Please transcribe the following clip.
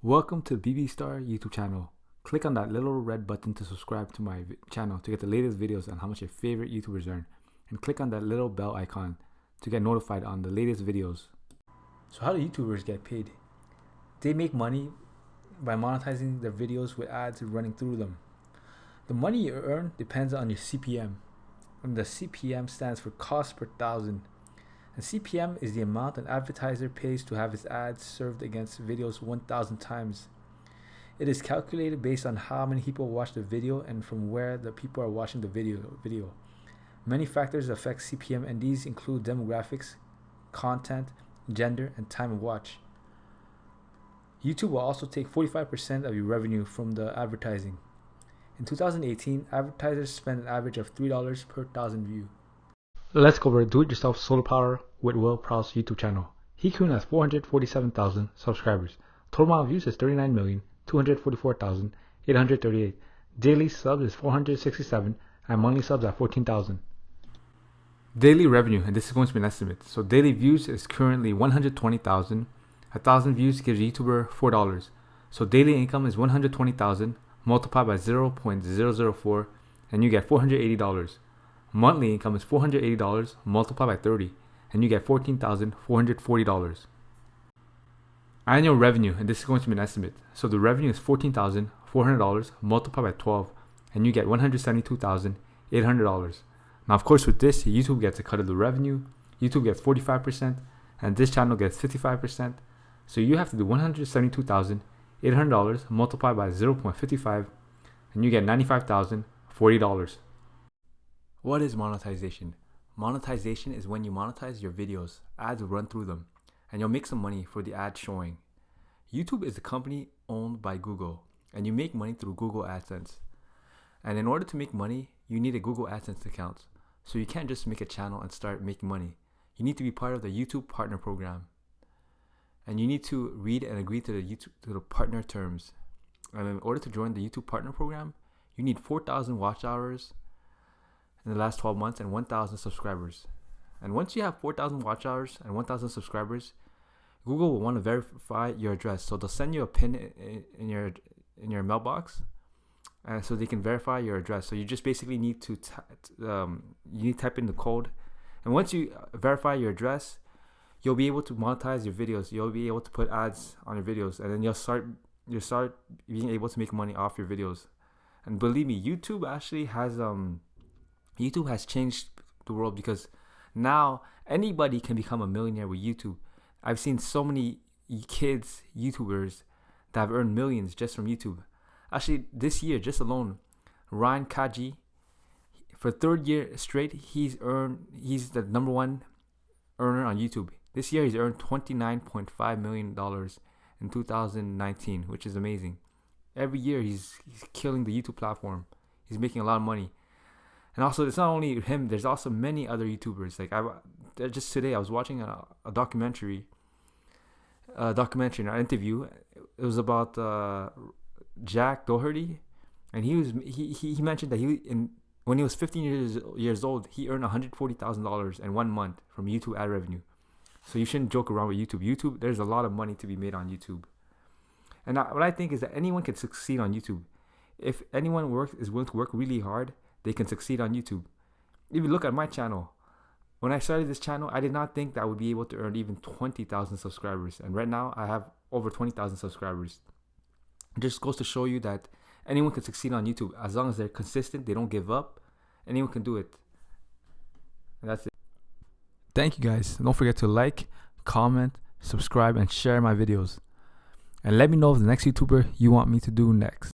Welcome to the BB Star YouTube channel. Click on that little red button to subscribe to my channel to get the latest videos on how much your favorite YouTubers earn. And click on that little bell icon to get notified on the latest videos. So how do YouTubers get paid? They make money by monetizing their videos with ads running through them. The money you earn depends on your CPM. And the CPM stands for cost per thousand. And CPM is the amount an advertiser pays to have his ads served against videos 1,000 times. It is calculated based on how many people watch the video and from where the people are watching the video. Many factors affect CPM, and these include demographics, content, gender, and time of watch. YouTube will also take 45% of your revenue from the advertising. In 2018, advertisers spent an average of $3 per thousand views. Let's go over do-it-yourself solar power with Will Prowse YouTube channel. He currently has 447,000 subscribers. Total amount of views is 39,244,838. Daily subs is 467 and monthly subs at 14,000. Daily revenue, and this is going to be an estimate. So daily views is currently 120,000. 1,000 views gives YouTuber $4. So daily income is 120,000 multiplied by 0.004 and you get $480. Monthly income is $480 multiplied by 30 and you get $14,440. Annual revenue, and this is going to be an estimate. So the revenue is $14,400 multiplied by 12 and you get $172,800. Now of course with this, YouTube gets a cut of the revenue, YouTube gets 45% and this channel gets 55%. So you have to do $172,800 multiplied by 0.55 and you get $95,040. What is monetization? Monetization is when you monetize your videos, ads will run through them, and you'll make some money for the ad showing. YouTube is a company owned by Google, and you make money through Google AdSense. And in order to make money, you need a Google AdSense account. So you can't just make a channel and start making money. You need to be part of the YouTube Partner Program. And you need to read and agree to the partner terms. And in order to join the YouTube Partner Program, you need 4,000 watch hours in the last 12 months and 1,000 subscribers. And once you have 4,000 watch hours and 1,000 subscribers, Google will want to verify your address. So they'll send you a pin in your mailbox, and so they can verify your address. So you just basically need to type in the code, and once you verify your address, you'll be able to monetize your videos. You'll be able to put ads on your videos, and then you'll start being able to make money off your videos. And believe me, YouTube actually has YouTube has changed the world, because now anybody can become a millionaire with YouTube. I've seen so many kids, YouTubers, that have earned millions just from YouTube. Actually, this year, just alone, Ryan Kaji, for third year straight, he's the number one earner on YouTube. This year, he's earned $29.5 million in 2019, which is amazing. Every year, he's killing the YouTube platform. He's making a lot of money. And also, it's not only him. There's also many other YouTubers. Like just today, I was watching a documentary, an interview. It was about Jack Doherty, and he mentioned that when he was 15 years old, he earned $140,000 in 1 month from YouTube ad revenue. So you shouldn't joke around with YouTube. YouTube, there's a lot of money to be made on YouTube. And what I think is that anyone can succeed on YouTube. If anyone is willing to work really hard, they can succeed on YouTube. If you look at my channel, when I started this channel, I did not think that I would be able to earn even 20,000 subscribers. And right now, I have over 20,000 subscribers. It just goes to show you that anyone can succeed on YouTube. As long as they're consistent, they don't give up, anyone can do it. And that's it. Thank you guys. Don't forget to like, comment, subscribe, and share my videos. And let me know if the next YouTuber you want me to do next.